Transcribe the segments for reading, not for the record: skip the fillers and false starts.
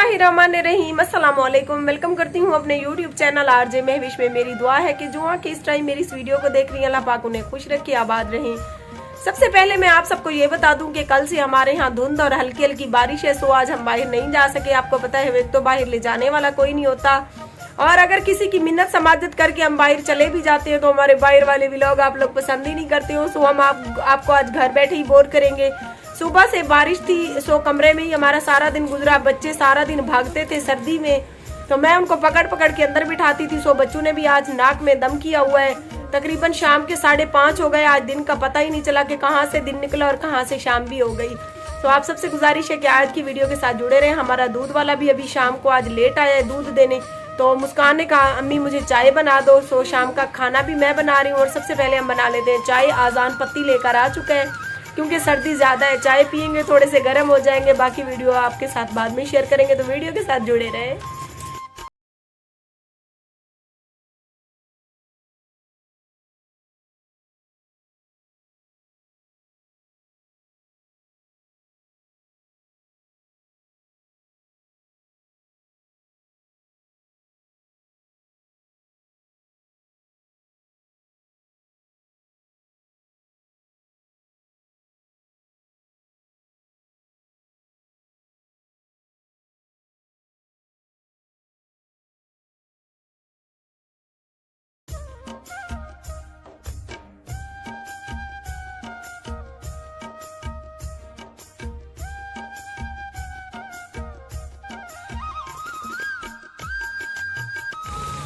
बिस्मिल्लाहिर्रहमानिर्रहीम। अस्सलाम वालेकुम। वेलकम करती हूँ अपने यूट्यूब चैनल आरजे महविश में। मेरी दुआ है कि जो कि इस टाइम मेरी इस वीडियो को देख रही हैं, अल्लाह पाक उन्हें खुश रखे, आबाद रहें। सबसे पहले मैं आप सबको ये बता दूं कि कल से हमारे यहाँ धुंध और हल्की हल्की बारिश है, सो आज हम बाहर नहीं जा सके। आपको पता है एक तो बाहर ले जाने वाला कोई नहीं होता, और अगर किसी की मिन्नत समाजत करके हम बाहर चले भी जाते हैं तो हमारे बाहर वाले व्लॉग आप लोग पसंद ही नहीं करते हो। सो हम आपको आज घर बैठे ही बोर करेंगे। सुबह से बारिश थी, सो कमरे में ही हमारा सारा दिन गुजरा। बच्चे सारा दिन भागते थे सर्दी में, तो मैं उनको पकड़ पकड़ के अंदर बिठाती थी। सो बच्चों ने भी आज नाक में दम किया हुआ है। तकरीबन शाम के 5:30 हो गए। आज दिन का पता ही नहीं चला कि कहाँ से दिन निकला और कहाँ से शाम भी हो गई। तो आप सबसे गुजारिश है कि आज की वीडियो के साथ जुड़े रहें। हमारा दूध वाला भी अभी शाम को आज लेट आया है दूध देने, तो मुस्कान ने कहा अम्मी मुझे चाय बना दो। सो शाम का खाना भी मैं बना रही हूँ, और सबसे पहले हम बना लेते हैं चाय। आजान पत्ती लेकर आ चुका है क्योंकि सर्दी ज़्यादा है, चाय पियेंगे थोड़े से गर्म हो जाएंगे। बाकी वीडियो आपके साथ बाद में शेयर करेंगे, तो वीडियो के साथ जुड़े रहें।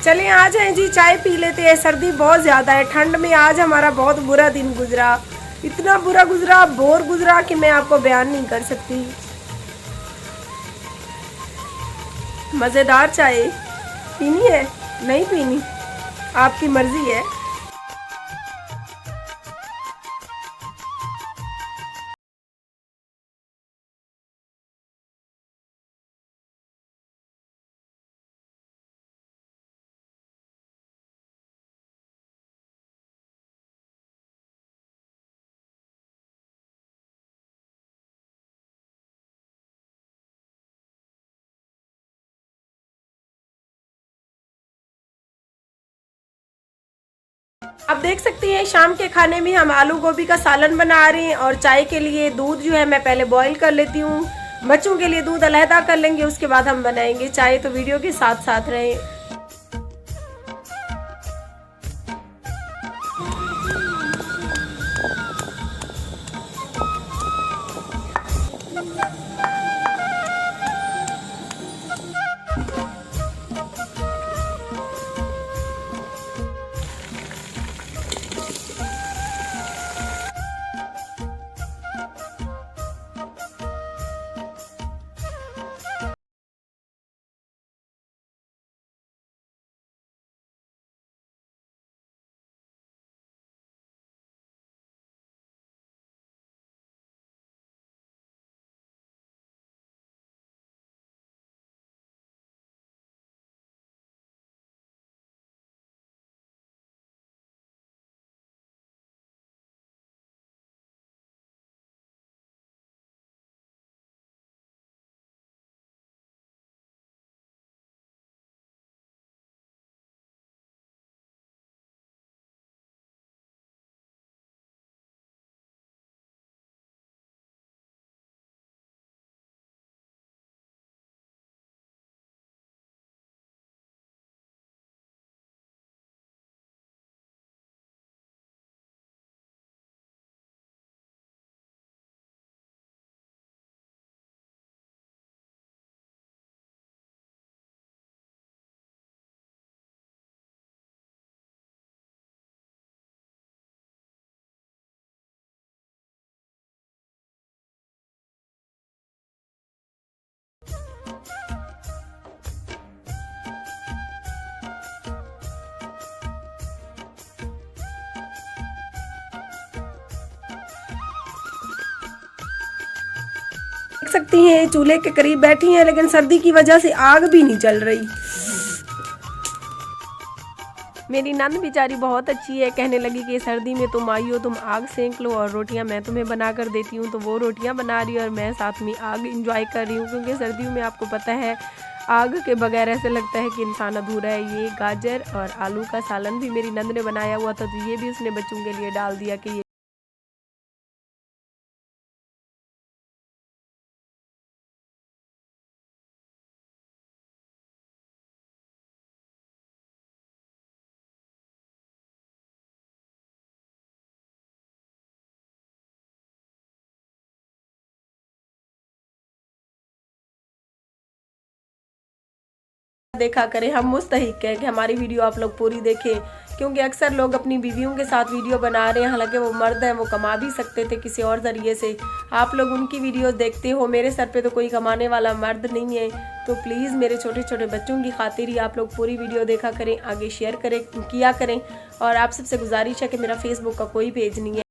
चलिए आ जाए जी, चाय पी लेते हैं। सर्दी बहुत ज़्यादा है, ठंड में आज हमारा बहुत बुरा दिन गुजरा। इतना बुरा गुजरा, बोर गुजरा कि मैं आपको बयान नहीं कर सकती। मज़ेदार चाय पीनी है, नहीं पीनी आपकी मर्जी है। अब देख सकती हैं शाम के खाने में हम आलू गोभी का सालन बना रहे हैं, और चाय के लिए दूध जो है मैं पहले बॉईल कर लेती हूँ। बच्चों के लिए दूध अलहदा कर लेंगे, उसके बाद हम बनाएंगे चाय। तो वीडियो के साथ साथ रहें। देख सकती हैं चूल्हे के करीब बैठी हैं, लेकिन सर्दी की वजह से आग भी नहीं जल रही। मेरी नंद बेचारी बहुत अच्छी है, कहने लगी कि सर्दी में तुम आई हो, तुम आग सेंक लो और रोटियां मैं तुम्हें बना कर देती हूँ। तो वो रोटियां बना रही है और मैं साथ में आग इंजॉय कर रही हूँ, क्योंकि सर्दियों में आपको पता है आग के बगैर ऐसे लगता है कि इंसान अधूरा है। ये गाजर और आलू का सालन भी मेरी नंद ने बनाया हुआ था, तो ये भी उसने बच्चों के लिए डाल दिया कि देखा करें। हम मुस्तहिक हैं कि हमारी वीडियो आप लोग पूरी देखें, क्योंकि अक्सर लोग अपनी बीवियों के साथ वीडियो बना रहे हैं, हालांकि वो मर्द हैं, वो कमा भी सकते थे किसी और ज़रिए से। आप लोग उनकी वीडियो देखते हो, मेरे सर पे तो कोई कमाने वाला मर्द नहीं है। तो प्लीज़ मेरे छोटे छोटे बच्चों की खातिर ही आप लोग पूरी वीडियो देखा करें, आगे शेयर करें किया करें। और आप सबसे गुजारिश है कि मेरा फेसबुक का कोई पेज नहीं है।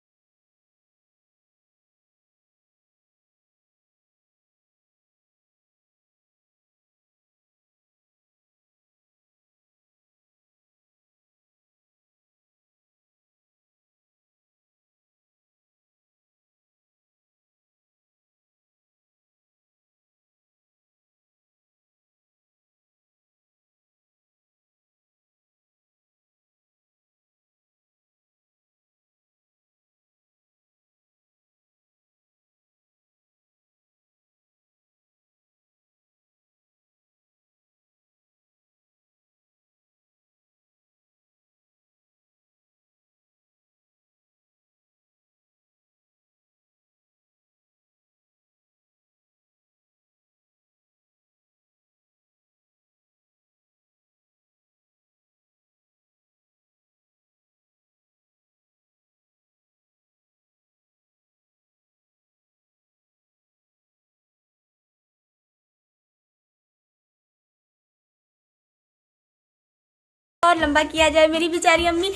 और लंबा किया जाए। मेरी बेचारी अम्मी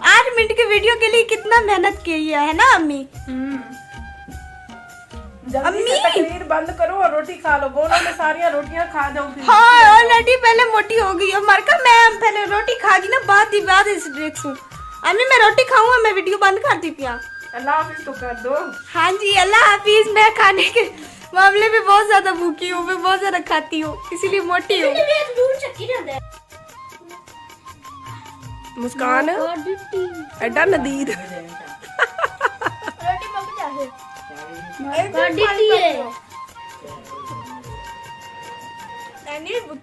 8 मिनट के वीडियो के लिए कितना मेहनत की है ना अम्मी। जल्दी से तकरीर बंद करो और रोटी खा लो। बोलो मैं सारी रोटियां खा जाऊं फिर। हाँ ऑलरेडी पहले मोटी हो गई है मरका। मैं पहले रोटी खा गई ना, बाद इस ड्रिक्स हूँ। अम्मी मैं रोटी खाऊंगा, मैं वीडियो बंद कर दी पिया। अल्लाह हाफिज तो कर दो। हाँ जी अल्लाह हाफिज। मैं खाने के मामले में बहुत ज्यादा भूखी हूँ, मैं बहुत ज्यादा खाती हूँ, इसीलिए मोटी हूँ। मुस्कान एडा नदीद